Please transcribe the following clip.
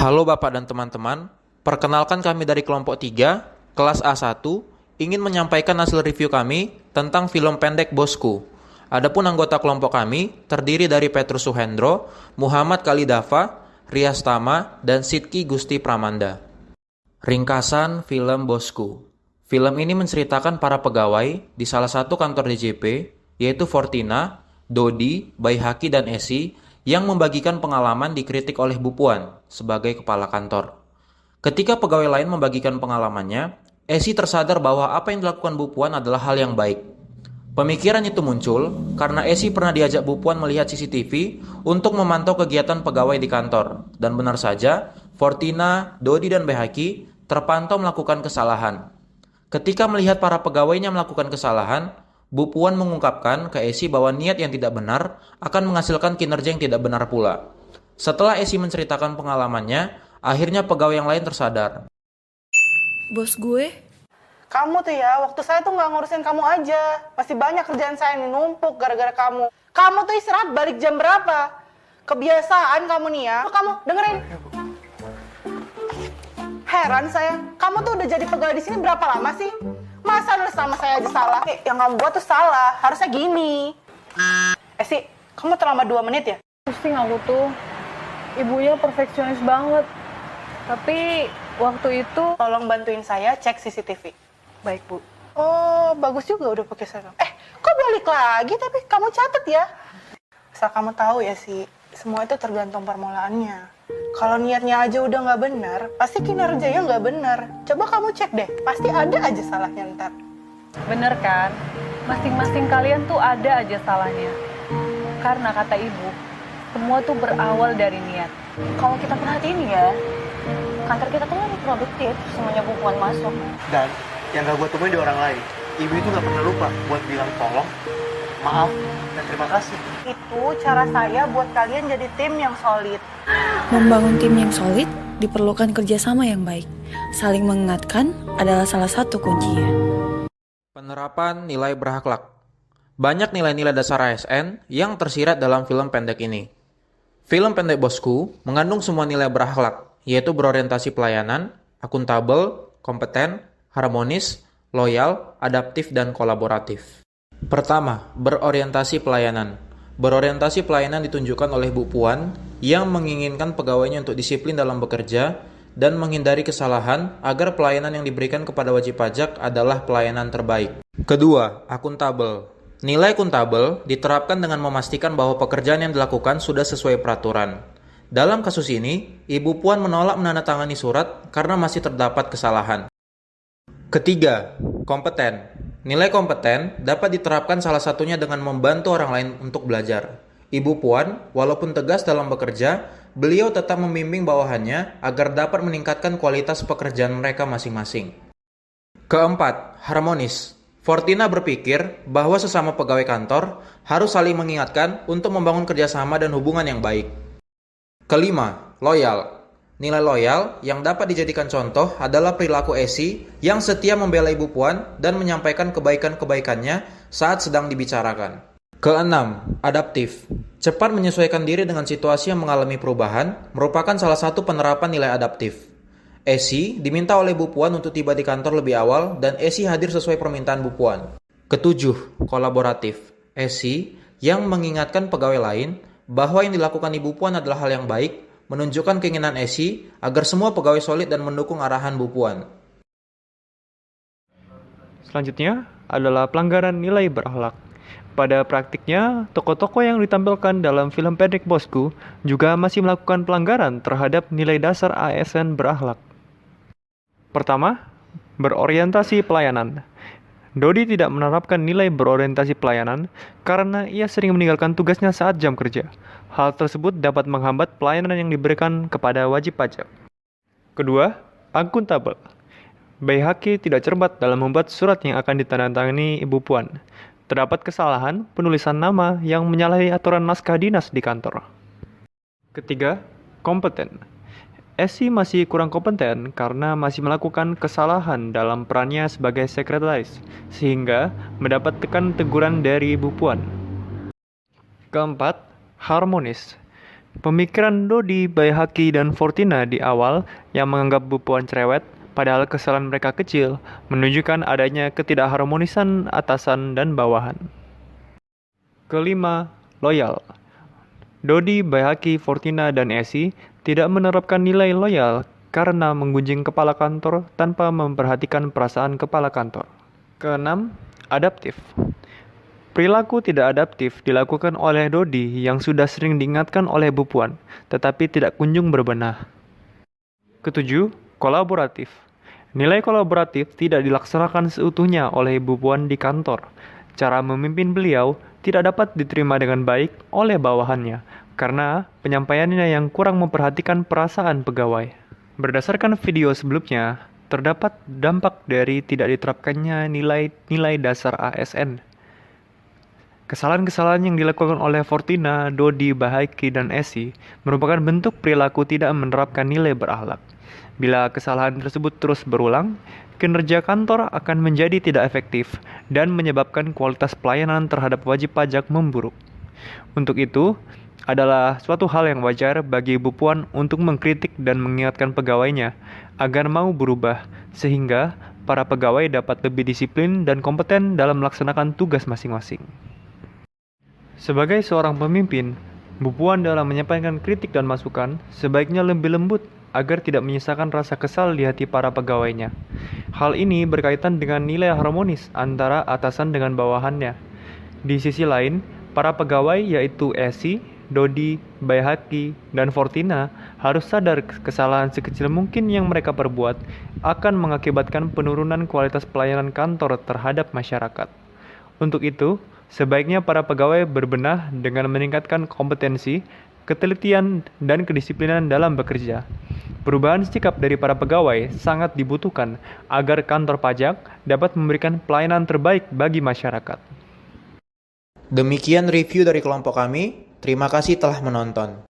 Halo Bapak dan teman-teman, perkenalkan kami dari kelompok 3, kelas A1, ingin menyampaikan hasil review kami tentang film pendek Bosku. Adapun anggota kelompok kami terdiri dari Petrus Suhendro, Muhammad Khalidava, Rias Tama, dan Sidki Gusti Pramanda. Ringkasan film Bosku. Film ini menceritakan para pegawai di salah satu kantor DJP, yaitu Fortina, Dodi, Baihaki, dan Esi, yang membagikan pengalaman dikritik oleh Bu Puan sebagai kepala kantor. Ketika pegawai lain membagikan pengalamannya, Esi tersadar bahwa apa yang dilakukan Bu Puan adalah hal yang baik. Pemikiran itu muncul karena Esi pernah diajak Bu Puan melihat CCTV untuk memantau kegiatan pegawai di kantor. Dan benar saja, Fortina, Dodi, dan Baihaki terpantau melakukan kesalahan. Ketika melihat para pegawainya melakukan kesalahan, Bu Puan mengungkapkan ke Esi bahwa niat yang tidak benar akan menghasilkan kinerja yang tidak benar pula. Setelah Esi menceritakan pengalamannya, akhirnya pegawai yang lain tersadar. Bos gue, Kamu tuh ya, waktu saya tuh nggak ngurusin kamu aja. Masih banyak kerjaan saya nih numpuk gara-gara kamu. Kamu tuh istirahat balik jam berapa? Kebiasaan kamu nih ya. Kamu dengerin. Heran saya, kamu tuh udah jadi pegawai di sini berapa lama sih? Masa nulis nama saya aja salah? Yang kamu buat tuh salah, harusnya gini. Sih, kamu terlambat 2 menit ya? Pusing aku tuh, ibunya perfeksionis banget. Tapi waktu itu, Tolong bantuin saya cek CCTV. baik Bu. Oh, bagus juga udah pakai seragam. Kok balik lagi? Tapi kamu catat ya. Asal kamu tahu ya sih, semua itu tergantung permulaannya. Kalau niatnya aja udah nggak benar, pasti kinerjanya nggak benar. Coba kamu cek deh, pasti ada aja salahnya ntar. Bener kan? Masing-masing kalian tuh ada aja salahnya. Karena kata ibu, semua tuh berawal dari niat. Kalau kita perhatiin ya, kantor kita tuh lebih produktif semuanya Bu Puan masuk. Dan yang gak gue temuin di orang lain, ibu itu gak pernah lupa buat bilang tolong, maaf, dan terima kasih. Itu cara saya buat kalian jadi tim yang solid. membangun tim yang solid diperlukan kerjasama yang baik. Saling mengingatkan adalah salah satu kuncinya. Penerapan nilai berakhlak. Banyak nilai-nilai dasar ASN yang tersirat dalam film pendek ini. Film pendek Bosku mengandung semua nilai berakhlak, yaitu berorientasi pelayanan, akuntabel, kompeten, harmonis, loyal, adaptif, dan kolaboratif. Pertama, berorientasi pelayanan. Berorientasi pelayanan ditunjukkan oleh Bu Puan yang menginginkan pegawainya untuk disiplin dalam bekerja dan menghindari kesalahan agar pelayanan yang diberikan kepada wajib pajak adalah pelayanan terbaik. Kedua, akuntabel. Nilai akuntabel diterapkan dengan memastikan bahwa pekerjaan yang dilakukan sudah sesuai peraturan. Dalam kasus ini, Ibu Puan menolak menandatangani surat karena masih terdapat kesalahan. Ketiga, kompeten. Nilai kompeten dapat diterapkan salah satunya dengan membantu orang lain untuk belajar. Ibu Puan, walaupun tegas dalam bekerja, beliau tetap membimbing bawahannya agar dapat meningkatkan kualitas pekerjaan mereka masing-masing. Keempat, harmonis. Fortina berpikir bahwa sesama pegawai kantor harus saling mengingatkan untuk membangun kerjasama dan hubungan yang baik. Kelima, loyal. Nilai loyal yang dapat dijadikan contoh adalah perilaku Esi yang setia membela Ibu Puan dan menyampaikan kebaikan-kebaikannya saat sedang dibicarakan. Keenam, adaptif. Cepat menyesuaikan diri dengan situasi yang mengalami perubahan merupakan salah satu penerapan nilai adaptif. Esi diminta oleh Bu Puan untuk tiba di kantor lebih awal dan Esi hadir sesuai permintaan Bu Puan. Ketujuh, kolaboratif. Esi yang mengingatkan pegawai lain bahwa yang dilakukan Ibu Puan adalah hal yang baik, menunjukkan keinginan Esi agar semua pegawai solid dan mendukung arahan Bu Puan. Selanjutnya adalah pelanggaran nilai berakhlak. Pada praktiknya, tokoh-tokoh yang ditampilkan dalam film pendek Bosku juga masih melakukan pelanggaran terhadap nilai dasar ASN berakhlak. Pertama, berorientasi pelayanan. Dodi tidak menerapkan nilai berorientasi pelayanan karena ia sering meninggalkan tugasnya saat jam kerja. Hal tersebut dapat menghambat pelayanan yang diberikan kepada wajib pajak. Kedua, akuntabel. Baihaki tidak cermat dalam membuat surat yang akan ditandatangani Ibu Puan. Terdapat kesalahan penulisan nama yang menyalahi aturan naskah dinas di kantor. Ketiga, kompeten. Esi masih kurang kompeten karena masih melakukan kesalahan dalam perannya sebagai sekretaris, sehingga mendapat teguran dari Ibu Puan. Keempat, harmonis. Pemikiran Dodi, Bayhaki, dan Fortina di awal yang menganggap Bu Puan cerewet, padahal kesalahan mereka kecil, menunjukkan adanya ketidakharmonisan atasan dan bawahan. Kelima, loyal. Dodi, Bayhaki, Fortina, dan Esi tidak menerapkan nilai loyal karena menggunjing kepala kantor tanpa memperhatikan perasaan kepala kantor. Keenam, adaptif. Perilaku tidak adaptif dilakukan oleh Dodi yang sudah sering diingatkan oleh Bu Puan, tetapi tidak kunjung berbenah. Ketujuh, kolaboratif. Nilai kolaboratif tidak dilaksanakan seutuhnya oleh Bu Puan di kantor. Cara memimpin beliau tidak dapat diterima dengan baik oleh bawahannya, karena penyampaiannya yang kurang memperhatikan perasaan pegawai. Berdasarkan video sebelumnya, terdapat dampak dari tidak diterapkannya nilai dasar ASN. Kesalahan-kesalahan yang dilakukan oleh Fortina, Dodi, Bayhaki, dan Esi merupakan bentuk perilaku tidak menerapkan nilai berakhlak. Bila kesalahan tersebut terus berulang, kinerja kantor akan menjadi tidak efektif dan menyebabkan kualitas pelayanan terhadap wajib pajak memburuk. Untuk itu, adalah suatu hal yang wajar bagi Bu Puan untuk mengkritik dan mengingatkan pegawainya agar mau berubah, sehingga para pegawai dapat lebih disiplin dan kompeten dalam melaksanakan tugas masing-masing. Sebagai seorang pemimpin, Bu Puan dalam menyampaikan kritik dan masukan sebaiknya lebih lembut agar tidak menyisakan rasa kesal di hati para pegawainya. Hal ini berkaitan dengan nilai harmonis antara atasan dengan bawahannya. Di sisi lain, para pegawai yaitu Esi, Dodi, Bayhaki, dan Fortina harus sadar kesalahan sekecil mungkin yang mereka perbuat akan mengakibatkan penurunan kualitas pelayanan kantor terhadap masyarakat. Untuk itu, sebaiknya para pegawai berbenah dengan meningkatkan kompetensi, ketelitian, dan kedisiplinan dalam bekerja. Perubahan sikap dari para pegawai sangat dibutuhkan agar kantor pajak dapat memberikan pelayanan terbaik bagi masyarakat. Demikian review dari kelompok kami. Terima kasih telah menonton.